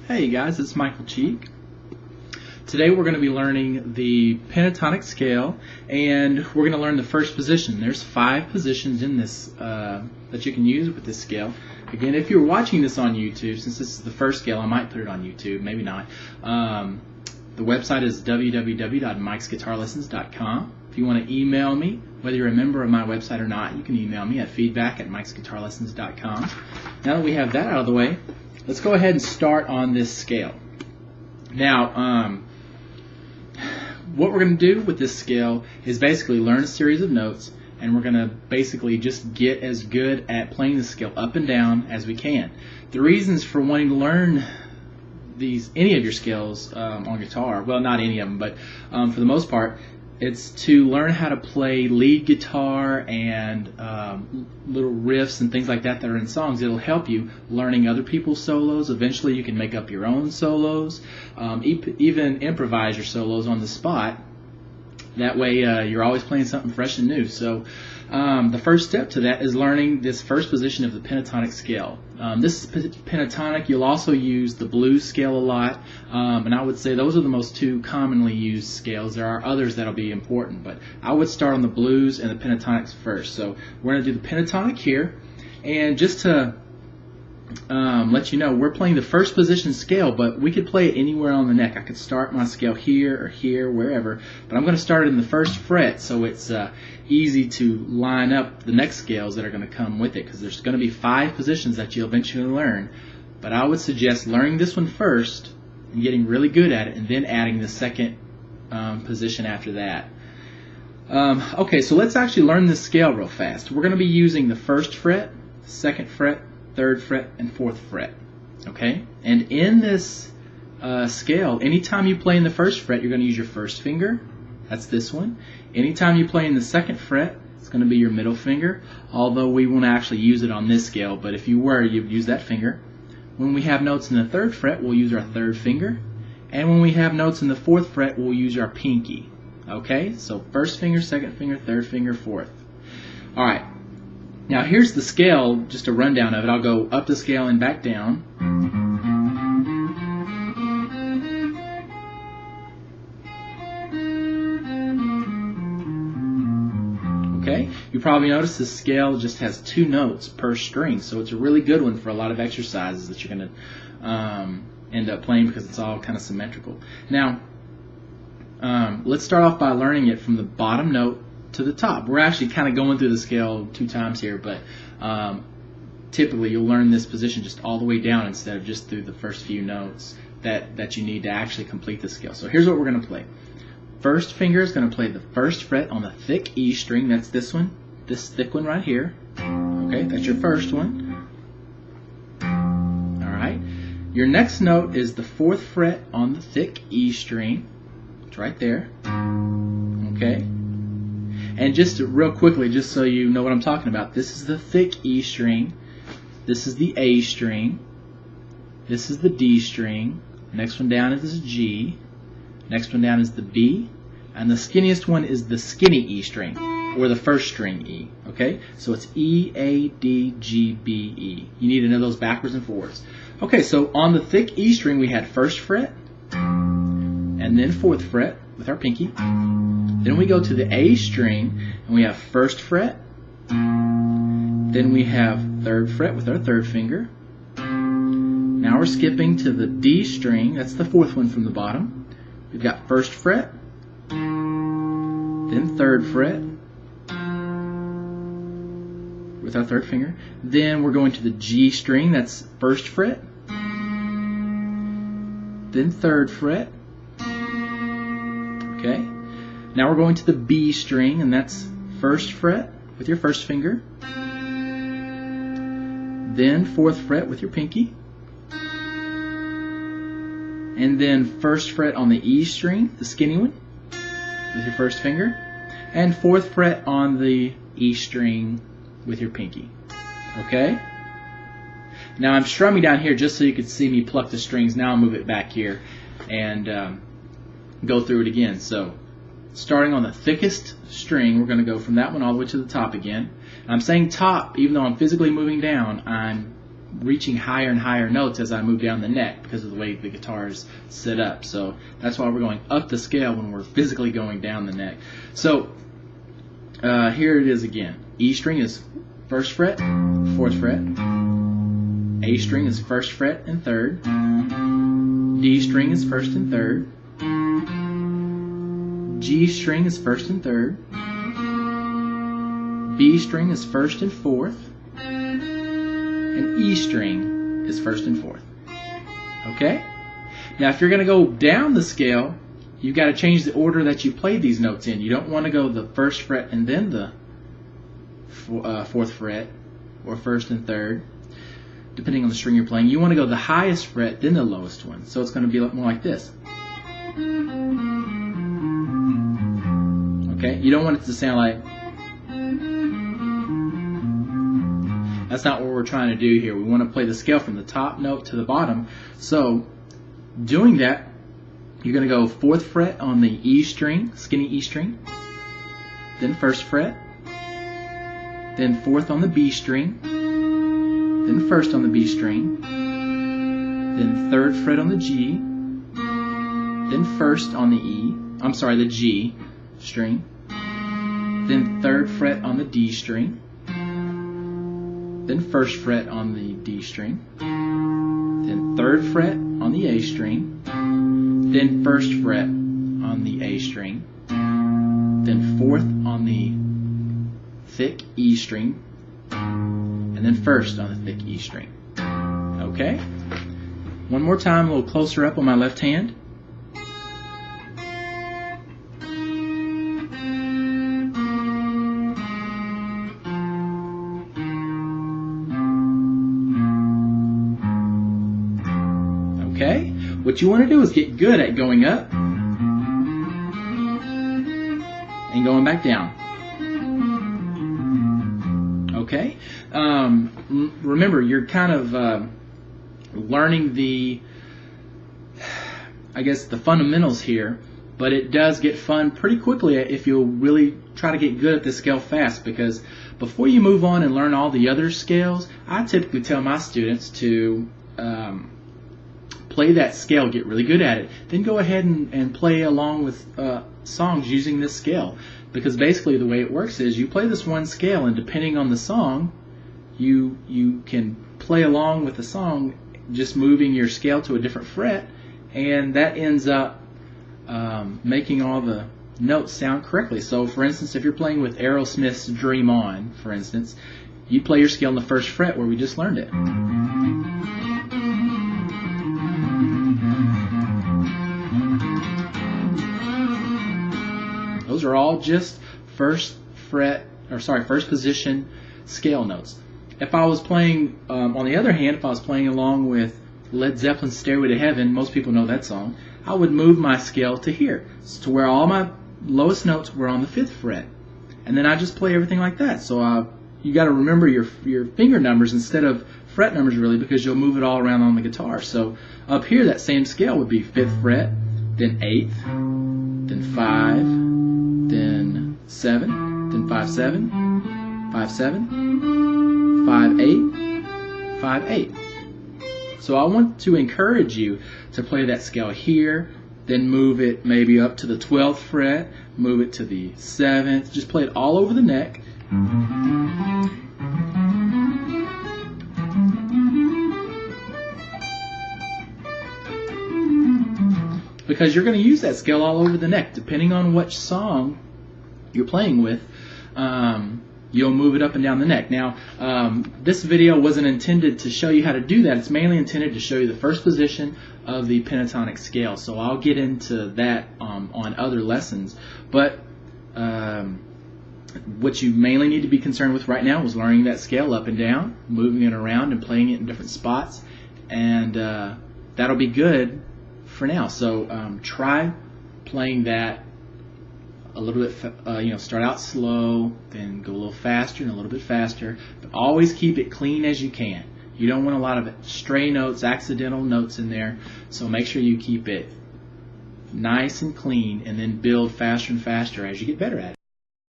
Hey guys, it's Michael Cheek. Today we're going to be learning the pentatonic scale, and we're going to learn the first position. There's 5 positions in this that you can use with this scale. Again, if you're watching this on YouTube, since this is the first scale, I might put it on YouTube, maybe not. The website is www.mikesguitarlessons.com. If you want to email me, whether you're a member of my website or not, you can email me at feedback@mikesguitarlessons.com. Now that we have that out of the way, let's go ahead and start on this scale. Now, what we're going to do with this scale is basically learn a series of notes, and we're going to basically just get as good at playing the scale up and down as we can. The reasons for wanting to learn any of your scales on guitar, well, not any of them, but for the most part, it's to learn how to play lead guitar and little riffs and things like that are in songs. It'll help you learning other people's solos. Eventually you can make up your own solos, even improvise your solos on the spot. That way you're always playing something fresh and new. So the first step to that is learning this first position of the pentatonic scale. This is pentatonic. You'll also use the blues scale a lot, and I would say those are the most 2 commonly used scales. There are others that'll be important, but I would start on the blues and the pentatonics first. So we're going to do the pentatonic here, and just to let you know, we're playing the first position scale, but we could play it anywhere on the neck. I could start my scale here or here, wherever, but I'm going to start it in the first fret, so it's easy to line up the next scales that are going to come with it, because there's going to be 5 positions that you'll eventually learn. But I would suggest learning this one first and getting really good at it, and then adding the second position after that. Okay, so let's actually learn this scale real fast. We're going to be using the 1st fret, 2nd fret, 3rd fret, and 4th fret. Okay? And in this scale, anytime you play in the 1st fret, you're going to use your 1st finger. That's this one. Anytime you play in the 2nd fret, it's going to be your middle finger, although we won't actually use it on this scale, but if you were, you'd use that finger. When we have notes in the 3rd fret, we'll use our 3rd finger. And when we have notes in the 4th fret, we'll use our pinky. Okay? So 1st finger, 2nd finger, 3rd finger, 4th. Alright. Now here's the scale, just a rundown of it. I'll go up the scale and back down. Okay, you probably noticed this scale just has 2 notes per string, so it's a really good one for a lot of exercises that you're going to end up playing, because it's all kind of symmetrical. Now, let's start off by learning it from the bottom note to the top. We're actually kind of going through the scale 2 times here, but typically you'll learn this position just all the way down instead of just through the first few notes that you need to actually complete the scale. So here's what we're going to play. 1st finger is going to play the 1st fret on the thick E string. That's this one, this thick one right here. Okay, that's your 1st one. Alright, your next note is the 4th fret on the thick E string. It's right there. Okay. And just real quickly, just so you know what I'm talking about, this is the thick E string, this is the A string, this is the D string, next one down is the G, next one down is the B, and the skinniest one is the skinny E string, or the 1st string E. Okay, so it's E, A, D, G, B, E. You need to know those backwards and forwards. Okay, so on the thick E string we had 1st fret, and then 4th fret with our pinky. Then we go to the A string, and we have 1st fret. Then we have 3rd fret with our 3rd finger. Now we're skipping to the D string. That's the 4th one from the bottom. We've got 1st fret, then 3rd fret with our 3rd finger. Then we're going to the G string. That's 1st fret, then 3rd fret. Okay. Now we're going to the B string, and that's 1st fret with your 1st finger, then 4th fret with your pinky, and then 1st fret on the E string, the skinny one, with your 1st finger, and 4th fret on the E string with your pinky. Okay? Now I'm strumming down here just so you could see me pluck the strings. Now I'll move it back here and go through it again. So, starting on the thickest string, we're going to go from that one all the way to the top again. And I'm saying top, even though I'm physically moving down, I'm reaching higher and higher notes as I move down the neck because of the way the guitar is set up. So that's why we're going up the scale when we're physically going down the neck. So here it is again. E string is 1st fret, 4th fret. A string is 1st fret and 3rd. D string is 1st and 3rd. G string is 1st and 3rd. B string is 1st and 4th. And E string is 1st and 4th. Okay? Now if you're going to go down the scale, you've got to change the order that you played these notes in. You don't want to go the 1st fret and then the 4th fret, or 1st and 3rd, depending on the string you're playing. You want to go the highest fret, then the lowest one. So it's going to be more like this. Okay? You don't want it to sound like... That's not what we're trying to do here. We want to play the scale from the top note to the bottom. So, doing that, you're going to go 4th fret on the E string, skinny E string, then 1st fret, then 4th on the B string, then 1st on the B string, then 3rd fret on the G, then 1st on the the G string, then 3rd fret on the D string, then 1st fret on the D string, then 3rd fret on the A string, then 1st fret on the A string, then 4th on the thick E string, and then 1st on the thick E string. Okay? One more time, a little closer up on my left hand. Okay? What you want to do is get good at going up and going back down. Okay? Remember, you're kind of learning the fundamentals here, but it does get fun pretty quickly if you'll really try to get good at this scale fast, because before you move on and learn all the other scales, I typically tell my students to play that scale, get really good at it, then go ahead and play along with songs using this scale. Because basically the way it works is you play this one scale, and depending on the song, you can play along with the song, just moving your scale to a different fret, and that ends up making all the notes sound correctly. So for instance, if you're playing with Aerosmith's Dream On, for instance, you play your scale on the 1st fret where we just learned it. Those are all just first position scale notes. If I was playing, on the other hand, if I was playing along with Led Zeppelin's Stairway to Heaven, most people know that song, I would move my scale to here, to where all my lowest notes were on the 5th fret. And then I just play everything like that. So you got to remember your finger numbers instead of fret numbers, really, because you'll move it all around on the guitar. So up here, that same scale would be 5th fret, then 8th, then 5, then 7, then 5, 7, 5, 7, 5, 8, 5, 8. So I want to encourage you to play that scale here, then move it maybe up to the 12th fret, move it to the 7th, just play it all over the neck. Because you're going to use that scale all over the neck, depending on which song you're playing with. You'll move it up and down the neck. Now, this video wasn't intended to show you how to do that. It's mainly intended to show you the first position of the pentatonic scale. So I'll get into that on other lessons. But what you mainly need to be concerned with right now is learning that scale up and down, moving it around and playing it in different spots. And that'll be good for now. So try playing that a little bit, start out slow, then go a little faster and a little bit faster, but always keep it clean as you can. You don't want a lot of stray notes, accidental notes in there, so make sure you keep it nice and clean, and then build faster and faster as you get better at it.